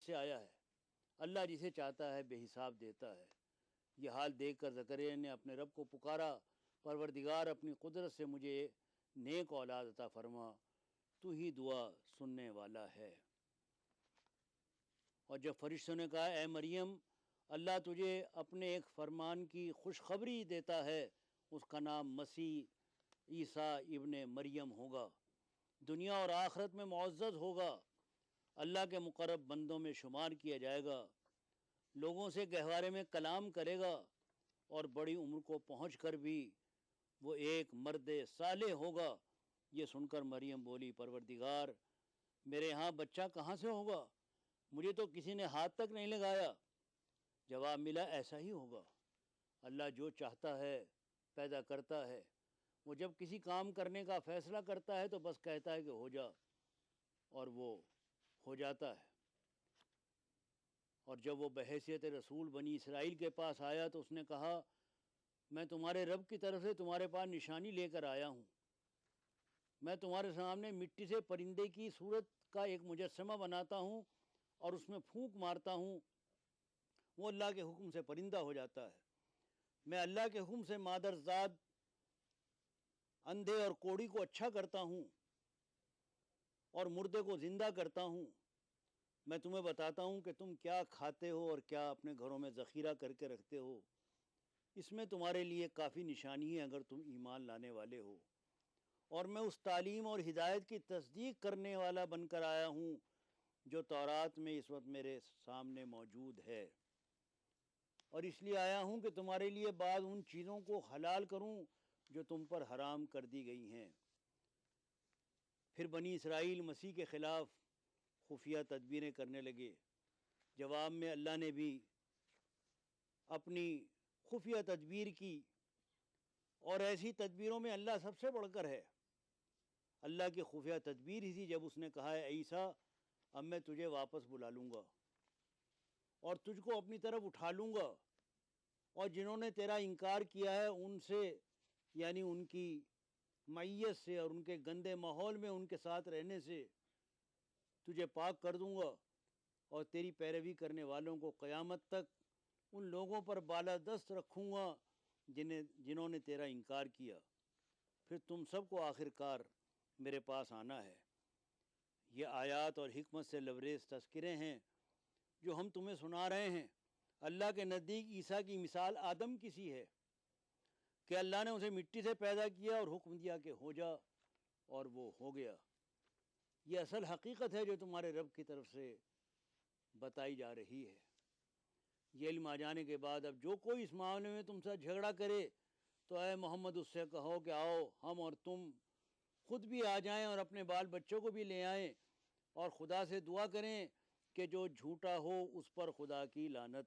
سے آیا ہے، اللہ جسے چاہتا ہے بے حساب دیتا ہے۔ یہ حال دیکھ کر زکریا نے اپنے رب کو پکارا، پروردگار اپنی قدرت سے مجھے نیک اولاد عطا فرما، تو ہی دعا سننے والا ہے۔ اور جب فرشتوں نے کہا اے مریم، اللہ تجھے اپنے ایک فرمان کی خوشخبری دیتا ہے، اس کا نام مسیح عیسیٰ ابن مریم ہوگا، دنیا اور آخرت میں معزز ہوگا، اللہ کے مقرب بندوں میں شمار کیا جائے گا، لوگوں سے گہوارے میں کلام کرے گا، اور بڑی عمر کو پہنچ کر بھی وہ ایک مرد صالح ہوگا۔ یہ سن کر مریم بولی پروردگار میرے ہاں بچہ کہاں سے ہوگا؟ مجھے تو کسی نے ہاتھ تک نہیں لگایا۔ جواب ملا ایسا ہی ہوگا، اللہ جو چاہتا ہے پیدا کرتا ہے، وہ جب کسی کام کرنے کا فیصلہ کرتا ہے تو بس کہتا ہے کہ ہو جا، اور وہ ہو جاتا ہے۔ اور جب وہ بحیثیت رسول بنی اسرائیل کے پاس آیا تو اس نے کہا میں تمہارے رب کی طرف سے تمہارے پاس نشانی لے کر آیا ہوں، میں تمہارے سامنے مٹی سے پرندے کی صورت کا ایک مجسمہ بناتا ہوں اور اس میں پھونک مارتا ہوں، وہ اللہ کے حکم سے پرندہ ہو جاتا ہے۔ میں اللہ کے حکم سے مادرزاد اندھے اور کوڑی کو اچھا کرتا ہوں اور مردے کو زندہ کرتا ہوں۔ میں تمہیں بتاتا ہوں کہ تم کیا کھاتے ہو اور کیا اپنے گھروں میں ذخیرہ کر کے رکھتے ہو، اس میں تمہارے لیے کافی نشانی ہے اگر تم ایمان لانے والے ہو۔ اور میں اس تعلیم اور ہدایت کی تصدیق کرنے والا بن کر آیا ہوں جو تورات میں اس وقت میرے سامنے موجود ہے، اور اس لیے آیا ہوں کہ تمہارے لیے بعض ان چیزوں کو حلال کروں جو تم پر حرام کر دی گئی ہیں۔ پھر بنی اسرائیل مسیح کے خلاف خفیہ تدبیریں کرنے لگے۔ جواب میں اللہ نے بھی اپنی خفیہ تدبیر کی، اور ایسی تدبیروں میں اللہ سب سے بڑھ کر ہے۔ اللہ کی خفیہ تدبیر ہی تھی جب اس نے کہا ہے عیسیٰ اب میں تجھے واپس بلا لوں گا اور تجھ کو اپنی طرف اٹھا لوں گا، اور جنہوں نے تیرا انکار کیا ہے ان سے، یعنی ان کی معیت سے اور ان کے گندے ماحول میں ان کے ساتھ رہنے سے تجھے پاک کر دوں گا، اور تیری پیروی کرنے والوں کو قیامت تک ان لوگوں پر بالادست رکھوں گا جنہوں نے تیرا انکار کیا۔ پھر تم سب کو آخر کار میرے پاس آنا ہے۔ یہ آیات اور حکمت سے لبریز تذکرے ہیں جو ہم تمہیں سنا رہے ہیں۔ اللہ کے نزدیک عیسیٰ کی مثال آدم کی سی ہے کہ اللہ نے اسے مٹی سے پیدا کیا اور حکم دیا کہ ہو جا، اور وہ ہو گیا۔ یہ اصل حقیقت ہے جو تمہارے رب کی طرف سے بتائی جا رہی ہے۔ یہ علم آ جانے کے بعد اب جو کوئی اس معاملے میں تم سے جھگڑا کرے تو اے محمد اس سے کہو کہ آؤ ہم اور تم خود بھی آ جائیں اور اپنے بال بچوں کو بھی لے آئیں، اور خدا سے دعا کریں کہ جو جھوٹا ہو اس پر خدا کی لعنت۔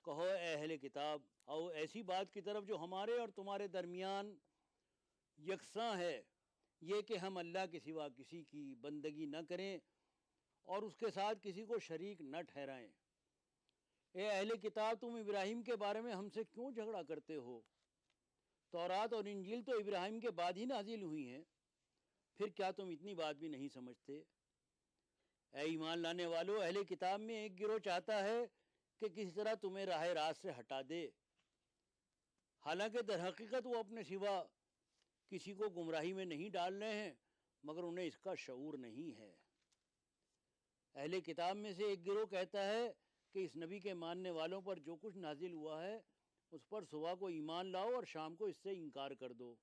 کہو اے اہل کتاب آؤ ایسی بات کی طرف جو ہمارے اور تمہارے درمیان یکساں ہے، یہ کہ ہم اللہ کے سوا کسی کی بندگی نہ کریں اور اس کے ساتھ کسی کو شریک نہ ٹھہرائیں۔ اے اہل کتاب تم ابراہیم کے بارے میں ہم سے کیوں جھگڑا کرتے ہو؟ تورات اور انجیل تو ابراہیم کے بعد ہی نازل ہوئی ہیں، پھر کیا تم اتنی بات بھی نہیں سمجھتے؟ اے ایمان لانے والو، اہل کتاب میں ایک گروہ چاہتا ہے کہ کسی طرح تمہیں راہ راست سے ہٹا دے، حالانکہ در حقیقت وہ اپنے سوا کسی کو گمراہی میں نہیں ڈال رہے ہیں، مگر انہیں اس کا شعور نہیں ہے۔ اہل کتاب میں سے ایک گروہ کہتا ہے کہ اس نبی کے ماننے والوں پر جو کچھ نازل ہوا ہے اس پر صبح کو ایمان لاؤ اور شام کو اس سے انکار کر دو،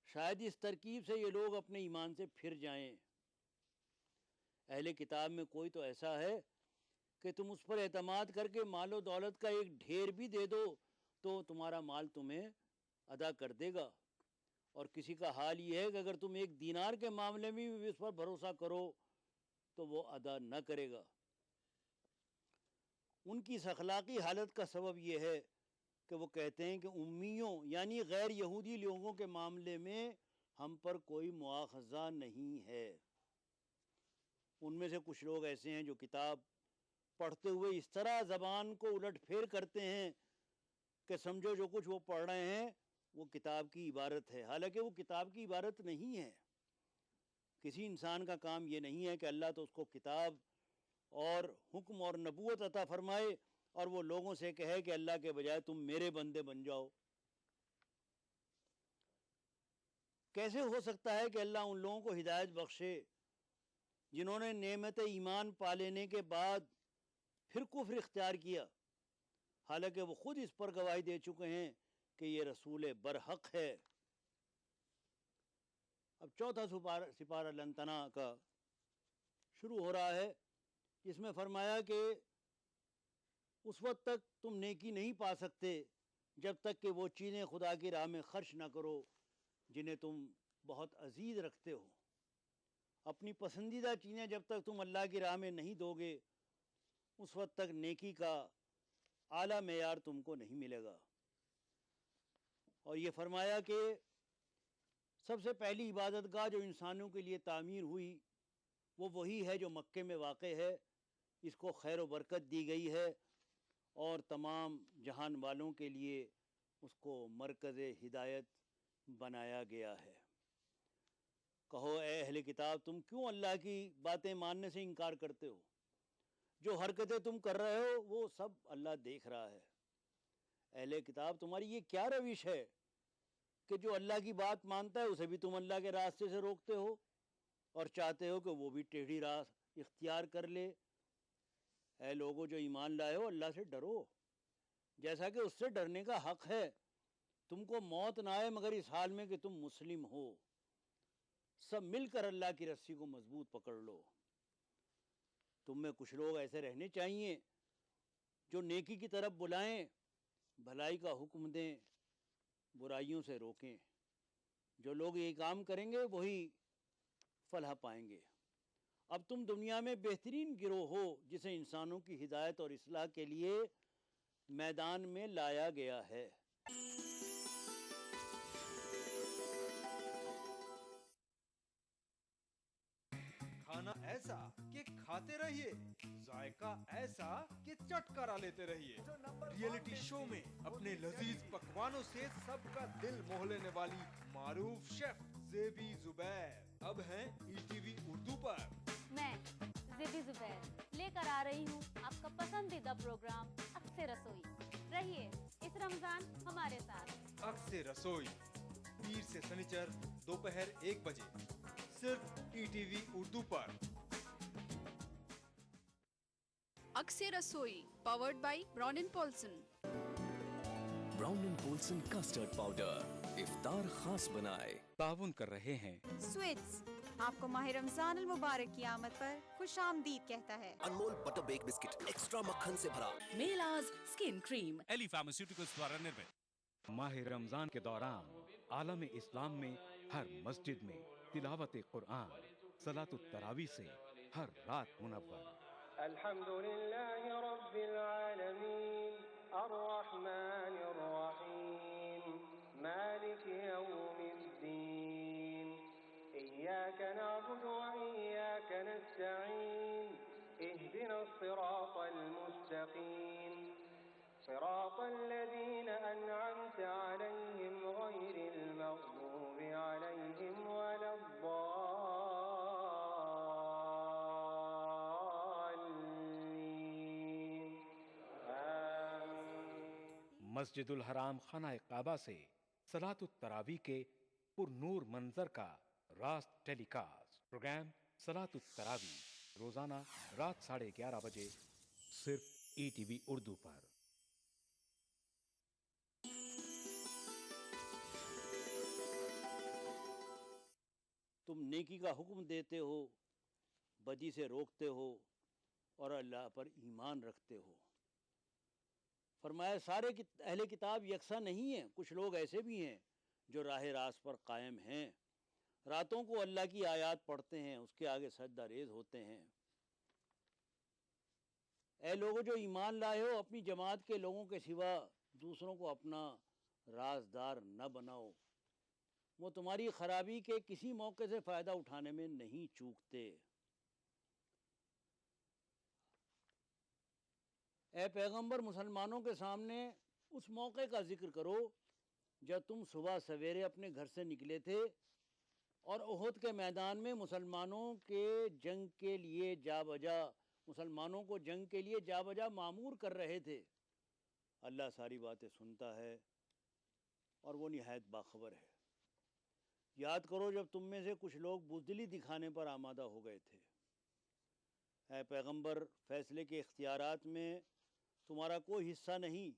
شاید اس ترکیب سے یہ لوگ اپنے ایمان سے پھر جائیں۔ اہل کتاب میں کوئی تو ایسا ہے کہ تم اس پر اعتماد کر کے مال و دولت کا ایک ڈھیر بھی دے دو تو تمہارا مال تمہیں ادا کر دے گا، اور کسی کا حال یہ ہے کہ اگر تم ایک دینار کے معاملے میں بھی اس پر بھروسہ کرو تو وہ ادا نہ کرے گا۔ ان کی اس اخلاقی حالت کا سبب یہ ہے کہ وہ کہتے ہیں کہ امیوں یعنی غیر یہودی لوگوں کے معاملے میں ہم پر کوئی مواخذہ نہیں ہے۔ ان میں سے کچھ لوگ ایسے ہیں جو کتاب پڑھتے ہوئے اس طرح زبان کو الٹ پھیر کرتے ہیں کہ سمجھو جو کچھ وہ پڑھ رہے ہیں وہ کتاب کی عبارت ہے، حالانکہ وہ کتاب کی عبارت نہیں ہے۔ کسی انسان کا کام یہ نہیں ہے کہ اللہ تو اس کو کتاب اور حکم اور نبوت عطا فرمائے اور وہ لوگوں سے کہے کہ اللہ کے بجائے تم میرے بندے بن جاؤ۔ کیسے ہو سکتا ہے کہ اللہ ان لوگوں کو ہدایت بخشے جنہوں نے نعمت ایمان پا لینے کے بعد پھر کفر اختیار کیا، حالانکہ وہ خود اس پر گواہی دے چکے ہیں کہ یہ رسول برحق ہے۔ اب چوتھا سپارہ لن تناہ کا شروع ہو رہا ہے، جس میں فرمایا کہ اس وقت تک تم نیکی نہیں پا سکتے جب تک کہ وہ چیزیں خدا کی راہ میں خرچ نہ کرو جنہیں تم بہت عزیز رکھتے ہو۔ اپنی پسندیدہ چیزیں جب تک تم اللہ کی راہ میں نہیں دو گے اس وقت تک نیکی کا اعلیٰ معیار تم کو نہیں ملے گا۔ اور یہ فرمایا کہ سب سے پہلی عبادت گاہ جو انسانوں کے لیے تعمیر ہوئی وہ وہی ہے جو مکے میں واقع ہے، اس کو خیر و برکت دی گئی ہے اور تمام جہان والوں کے لیے اس کو مرکز ہدایت بنایا گیا ہے۔ کہو اے اہل کتاب، تم کیوں اللہ کی باتیں ماننے سے انکار کرتے ہو؟ جو حرکتیں تم کر رہے ہو وہ سب اللہ دیکھ رہا ہے۔ اہل کتاب، تمہاری یہ کیا روش ہے کہ جو اللہ کی بات مانتا ہے اسے بھی تم اللہ کے راستے سے روکتے ہو اور چاہتے ہو کہ وہ بھی ٹیڑھی راہ اختیار کر لے؟ اے لوگو جو ایمان لائے ہو، اللہ سے ڈرو جیسا کہ اس سے ڈرنے کا حق ہے۔ تم کو موت نہ آئے مگر اس حال میں کہ تم مسلم ہو۔ سب مل کر اللہ کی رسی کو مضبوط پکڑ لو۔ تم میں کچھ لوگ ایسے رہنے چاہیے جو نیکی کی طرف بلائیں، بھلائی کا حکم دیں، برائیوں سے روکیں۔ جو لوگ یہ کام کریں گے وہی فلاح پائیں گے۔ اب تم دنیا میں بہترین گروہ ہو جسے انسانوں کی ہدایت اور اصلاح کے لیے میدان میں لایا گیا ہے۔ کھانا ایسا کہ کھاتے رہیے، ذائقہ ایسا کہ چٹ کرا لیتے رہیے۔ ریئلٹی شو میں اپنے لذیذ پکوانوں سے سب کا دل موہ لینے والی معروف شیف زیبی زبیر اب ہیں ای ٹی وی اردو پر۔ میں زیبی زبیر لے کر آ رہی ہوں آپ کا پسندیدہ پروگرام عکس رسوئی۔ رہیے اس رمضان ہمارے ساتھ۔ عکس رسوئی پیر سے سنیچر دوپہر 1 بجے صرف ای ٹی وی اردو پر۔ Aks Rasoi powered by Brown and Polson. Brown and Polson custard powder افطار خاص بنائے۔ تعاون کر رہے ہیں سویٹس آپ کو ماہ رمضان المبارک کی آمد پر خوش آمدید کہتا ہے۔ انمول بٹر بیک بسکٹ ایکسٹرا مکھن سے بھرا۔ میلاز اسکن کریم ایلی فارماسیوٹیکلز دوارا نرمت۔ ماہ رمضان کے دوران عالم اسلام میں ہر مسجد میں تلاوت قرآن، صلاۃ التراویح سے ہر رات منور۔ الحمد للہ رب العالمین الرحمن الرحیم مالک یوم الدین ایاک نعبد وإیاک نستعین اہدنا الصراط المستقیم صراط الذین انعمت علیہم غیر المغضوب علیہم ولا الضالین۔ مسجد الحرام خانہ کعبہ سے صلاۃ التراویح کے پر نور منظر کا راست ٹیلی کاسٹ پروگرام صلاۃ التراویح روزانہ رات 11:30 بجے صرف ای ٹی وی اردو پر۔ تم نیکی کا حکم دیتے ہو، بدی سے روکتے ہو اور اللہ پر ایمان رکھتے ہو۔ فرمایا سارے اہل کتاب یکساں نہیں ہیں، کچھ لوگ ایسے بھی ہیں جو راہ راست پر قائم ہیں، راتوں کو اللہ کی آیات پڑھتے ہیں، اس کے آگے سجدہ ریز ہوتے ہیں۔ اے لوگوں جو ایمان لائے ہو، اپنی جماعت کے لوگوں کے سوا دوسروں کو اپنا رازدار نہ بناؤ، وہ تمہاری خرابی کے کسی موقع سے فائدہ اٹھانے میں نہیں چوکتے۔ اے پیغمبر، مسلمانوں کے سامنے اس موقع کا ذکر کرو جب تم صبح سویرے اپنے گھر سے نکلے تھے اور احد کے میدان میں مسلمانوں کے جنگ کے لیے جا بجا مسلمانوں کو جنگ کے لیے جا بجا معمور کر رہے تھے۔ اللہ ساری باتیں سنتا ہے اور وہ نہایت باخبر ہے۔ یاد کرو جب تم میں سے کچھ لوگ بزدلی دکھانے پر آمادہ ہو گئے تھے۔ اے پیغمبر، فیصلے کے اختیارات میں تمہارا کوئی حصہ نہیں۔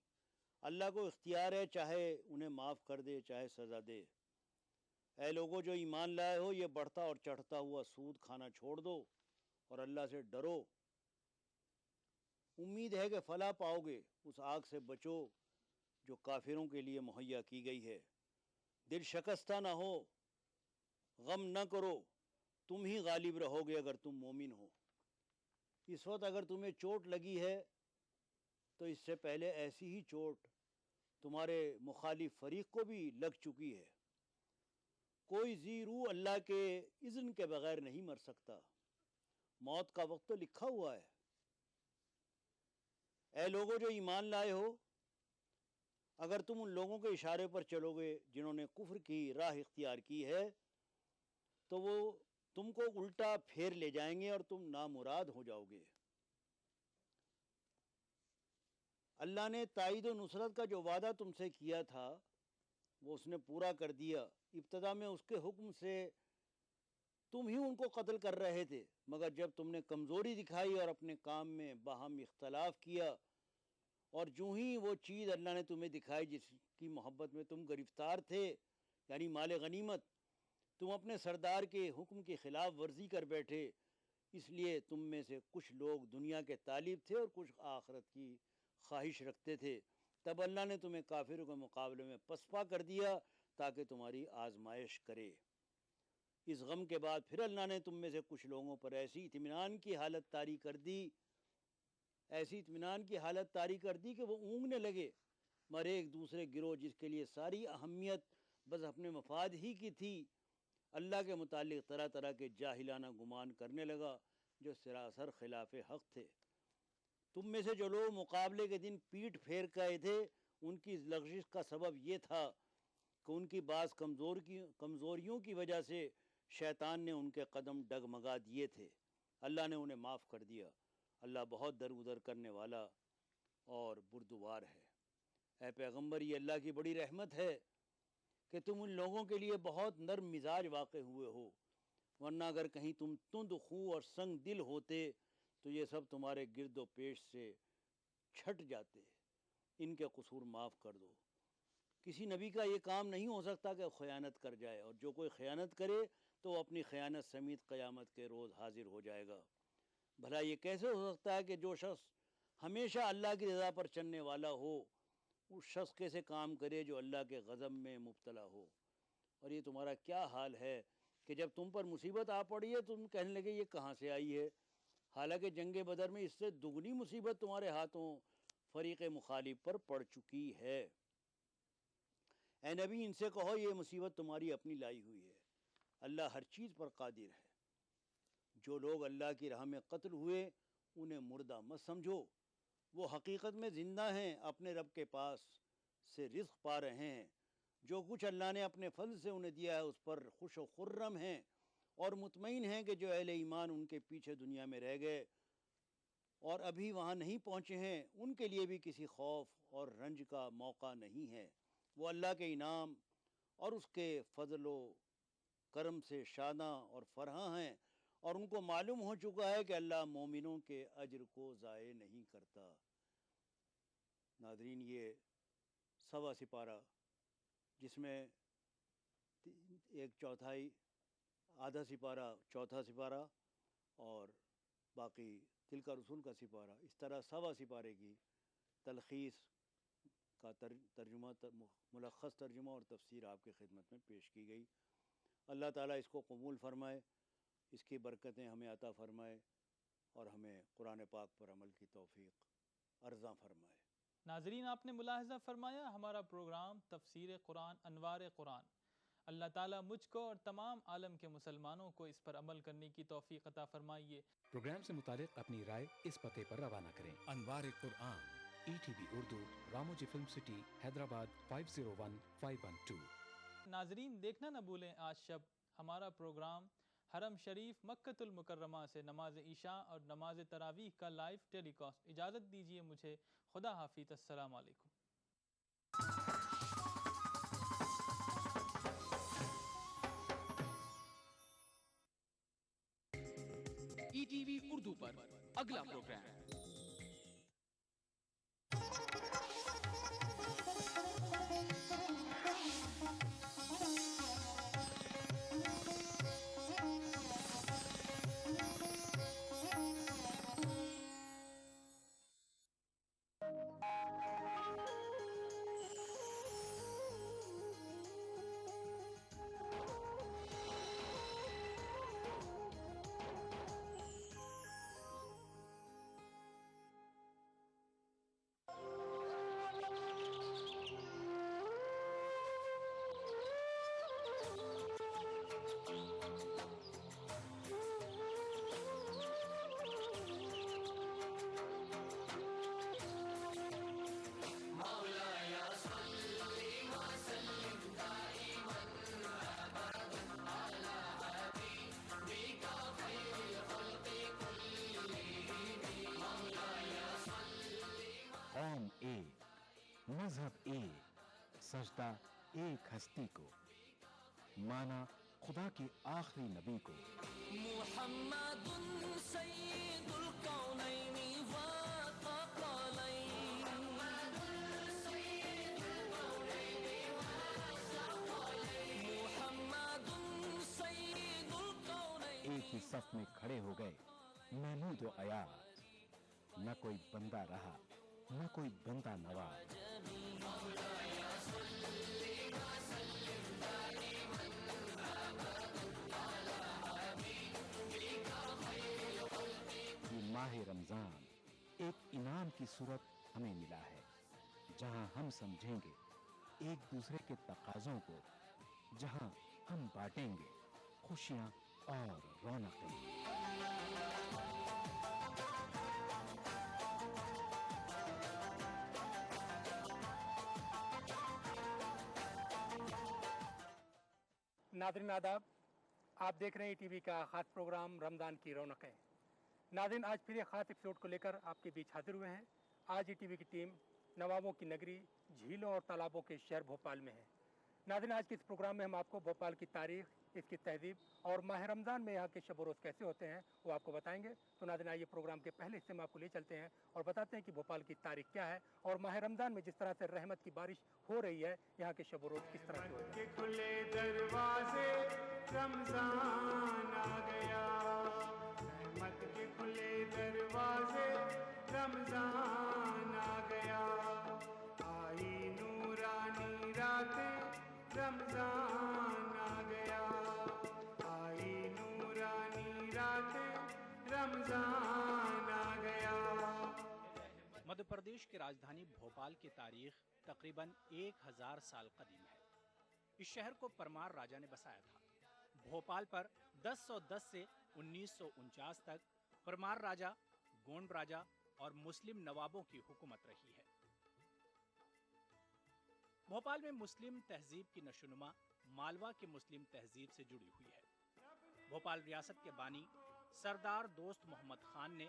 اللہ کو اختیار ہے، چاہے انہیں معاف کر دے چاہے سزا دے۔ اے لوگوں جو ایمان لائے ہو، یہ بڑھتا اور چڑھتا ہوا سود کھانا چھوڑ دو اور اللہ سے ڈرو۔ امید ہے کہ فلاح پاؤ گے۔ اس آگ سے بچو جو کافروں کے لیے مہیا کی گئی ہے۔ دل شکستہ نہ ہو، غم نہ کرو، تم ہی غالب رہو گے اگر تم مومن ہو۔ اس وقت اگر تمہیں چوٹ لگی ہے تو اس سے پہلے ایسی ہی چوٹ تمہارے مخالف فریق کو بھی لگ چکی ہے۔ کوئی ذی روح اللہ کے اذن کے بغیر نہیں مر سکتا۔ موت کا وقت تو لکھا ہوا ہے۔ اے لوگوں جو ایمان لائے ہو، اگر تم ان لوگوں کے اشارے پر چلو گے جنہوں نے کفر کی راہ اختیار کی ہے تو وہ تم کو الٹا پھیر لے جائیں گے اور تم نامراد ہو جاؤ گے۔ اللہ نے تائید و نصرت کا جو وعدہ تم سے کیا تھا وہ اس نے پورا کر دیا۔ ابتدا میں اس کے حکم سے تم ہی ان کو قتل کر رہے تھے، مگر جب تم نے کمزوری دکھائی اور اپنے کام میں باہم اختلاف کیا اور جو ہی وہ چیز اللہ نے تمہیں دکھائی جس کی محبت میں تم گرفتار تھے، یعنی مال غنیمت، تم اپنے سردار کے حکم کی خلاف ورزی کر بیٹھے۔ اس لیے تم میں سے کچھ لوگ دنیا کے طالب تھے اور کچھ آخرت کی خواہش رکھتے تھے۔ تب اللہ نے تمہیں کافروں کے مقابلے میں پسپا کر دیا تاکہ تمہاری آزمائش کرے۔ اس غم کے بعد پھر اللہ نے تم میں سے کچھ لوگوں پر ایسی اطمینان کی حالت طاری کر دی کہ وہ اونگنے لگے، مگر ایک دوسرے گروہ جس کے لیے ساری اہمیت بس اپنے مفاد ہی کی تھی، اللہ کے متعلق طرح طرح کے جاہلانہ گمان کرنے لگا جو سراسر خلاف حق تھے۔ تم میں سے جو لوگ مقابلے کے دن پیٹ پھیر گئے تھے، ان کی لغزش کا سبب یہ تھا کہ ان کی بعض کمزوریوں کی وجہ سے شیطان نے ان کے قدم ڈگمگا دیے تھے۔ اللہ نے انہیں معاف کر دیا۔ اللہ بہت درگزر کرنے والا اور بردبار ہے۔ اے پیغمبر، یہ اللہ کی بڑی رحمت ہے کہ تم ان لوگوں کے لیے بہت نرم مزاج واقع ہوئے ہو، ورنہ اگر کہیں تم تند خو اور سنگ دل ہوتے تو یہ سب تمہارے گرد و پیش سے چھٹ جاتے۔ ان کے قصور معاف کر دو۔ کسی نبی کا یہ کام نہیں ہو سکتا کہ خیانت کر جائے، اور جو کوئی خیانت کرے تو وہ اپنی خیانت سمیت قیامت کے روز حاضر ہو جائے گا۔ بھلا یہ کیسے ہو سکتا ہے کہ جو شخص ہمیشہ اللہ کی رضا پر چلنے والا ہو، اس شخص کیسے کام کرے جو اللہ کے غضب میں مبتلا ہو؟ اور یہ تمہارا کیا حال ہے کہ جب تم پر مصیبت آ پڑی ہے تم کہنے لگے یہ کہاں سے آئی ہے، حالانکہ جنگ بدر میں اس سے دگنی مصیبت تمہارے ہاتھوں فریق مخالف پر پڑ چکی ہے۔ اے نبی، ان سے کہو یہ مصیبت تمہاری اپنی لائی ہوئی ہے، اللہ ہر چیز پر قادر ہے۔ جو لوگ اللہ کی راہ میں قتل ہوئے انہیں مردہ مت سمجھو، وہ حقیقت میں زندہ ہیں، اپنے رب کے پاس سے رزق پا رہے ہیں۔ جو کچھ اللہ نے اپنے فضل سے انہیں دیا ہے اس پر خوش و خرم ہیں اور مطمئن ہیں کہ جو اہل ایمان ان کے پیچھے دنیا میں رہ گئے اور ابھی وہاں نہیں پہنچے ہیں، ان کے لیے بھی کسی خوف اور رنج کا موقع نہیں ہے۔ وہ اللہ کے انعام اور اس کے فضل و کرم سے شاداں اور فرحاں ہیں، اور ان کو معلوم ہو چکا ہے کہ اللہ مومنوں کے اجر کو ضائع نہیں کرتا۔ ناظرین، یہ سوا سپارہ جس میں ایک چوتھائی، آدھا سپارہ چوتھا سپارہ اور باقی تلکا رسول کا سپارہ، اس طرح سوا سپارے کی تلخیص کا ترجمہ، ملخص ترجمہ اور تفسیر آپ کی خدمت میں پیش کی گئی۔ اللہ تعالیٰ اس کو قبول فرمائے، اس کی برکتیں ہمیں عطا فرمائے اور ہمیں قرآن پاک پر عمل کی توفیق عرضاں فرمائے۔ ناظرین، آپ نے ملاحظہ فرمایا ہمارا پروگرام تفسیر قرآن انوار قرآن۔ اللہ تعالیٰ مجھ کو اور تمام عالم کے مسلمانوں کو اس پر عمل کرنے کی توفیق عطا فرمائیے۔ پروگرام سے متعلق اپنی رائے اس پتے پر روانہ کریں۔ Anwar Quran, ETV Urdu, Ramoji film city, Hyderabad 501-512۔ ناظرین، دیکھنا نہ بھولیں آج شب ہمارا پروگرام حرم شریف مکۃ المکرمہ سے نماز عشاء اور نماز تراویح کا لائیو ٹیلی کاسٹ۔ اجازت دیجیے مجھے، خدا حافظ، السلام علیکم۔ ای ٹی وی اردو پر اگلا پروگرام قوم ایک، مذہب ایک، سجدہ ایک ہستی کو، مانا خدا کے آخری نبی کو۔ محمد سید الکونین والثقلین، محمد سید الکونین۔ ایک ہی صف میں کھڑے ہو گئے محمود و ایاز، نہ کوئی بندہ رہا نہ کوئی بندہ نواز۔ یہ ماہ رمضان ایک انعام کی صورت ہمیں ملا ہے، جہاں ہم سمجھیں گے ایک دوسرے کے تقاضوں کو، جہاں ہم بانٹیں گے خوشیاں اور رونقیں۔ ناظرین آداب، آپ دیکھ رہے ہیں ٹی وی کا خاص پروگرام رمضان کی رونقیں۔ ناظرین، آج پھر ایک خاص ایپیسوڈ کو لے کر آپ کے بیچ حاضر ہوئے ہیں۔ آج ٹی وی کی ٹیم نوابوں کی نگری، جھیلوں اور تالابوں کے شہر بھوپال میں ہے۔ ناظرین، آج کے اس پروگرام میں ہم آپ کو بھوپال کی تاریخ، اس کی تہذیب اور ماہ رمضان میں یہاں کے شب و روز کیسے ہوتے ہیں وہ آپ کو بتائیں گے۔ تو ناظرین، آئیے پروگرام کے پہلے حصے میں آپ کو لے چلتے ہیں اور بتاتے ہیں کہ بھوپال کی تاریخ کیا ہے اور ماہ رمضان میں جس طرح سے رحمت کی بارش ہو رہی ہے، یہاں کے شب و روز کس طرح سے ہوتے ہیں۔ کھلے دروازے رمضان آ گیا، رحمت کے کھلے دروازے رمضان آ گیا، آئی نورانی راتیں رمضان آ گیا، آئی نورانی راتیں رمضان آ گیا۔ مدھیہ پردیش کی راجدھانی بھوپال کی تاریخ تقریباً 1000 سال قدیم ہے۔ اس شہر کو پرمار راجہ نے بسایا تھا۔ بھوپال پر 1010 سے 1949 تک پرمار راجہ، گونڈ راجہ اور مسلم نوابوں کی حکومت رہی ہے۔ بھوپال میں مسلم تہذیب کی نشوونما مالوا کی مسلم تہذیب سے جڑی ہوئی ہے۔ بھوپال ریاست کے بانی سردار دوست محمد خان نے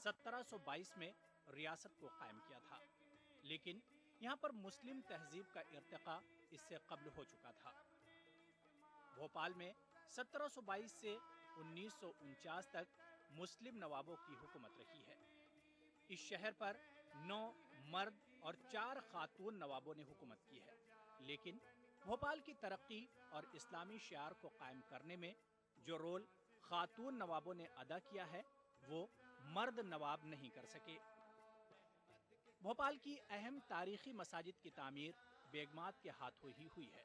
1722 میں ریاست کو قائم کیا تھا، لیکن یہاں پر مسلم تہذیب کا ارتقاء اس سے قبل ہو چکا تھا۔ بھوپال میں 1722 سے 1949 تک مسلم نوابوں کی حکومت رہی ہے۔ اس شہر پر 9 مرد اور 4 خاتون نوابوں نے حکومت کی ہے، لیکن بھوپال کی ترقی اور اسلامی شعار کو قائم کرنے میں جو رول خاتون نوابوں نے ادا کیا ہے وہ مرد نواب نہیں کر سکے۔ بھوپال کی اہم تاریخی مساجد کی تعمیر بیگمات کے ہاتھوں ہی ہوئی ہے۔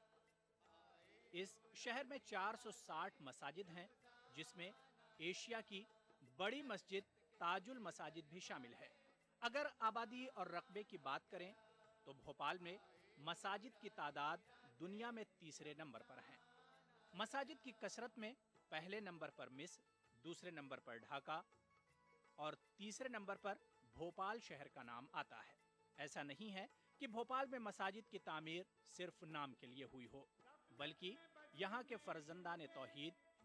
اس شہر میں 460 مساجد ہیں، جس میں ایشیا کی بڑی مسجد تاج المساجد بھی شامل ہے۔ اگر آبادی اور رقبے کی بات کریں تو بھوپال میں مساجد کی تعداد دنیا میں تیسرے نمبر پر ہیں۔ مساجد کی کثرت میں پہلے نمبر پر مصر، دوسرے نمبر پر ڈھاکہ اور تیسرے نمبر پر بھوپال شہر کا نام آتا ہے۔ ایسا نہیں ہے کہ بھوپال میں مساجد کی تعمیر صرف نام کے لیے ہوئی ہو، بلکہ یہاں کے فرزندان توحید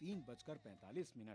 3:45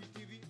ETV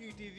ETV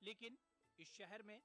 لیکن اس شہر میں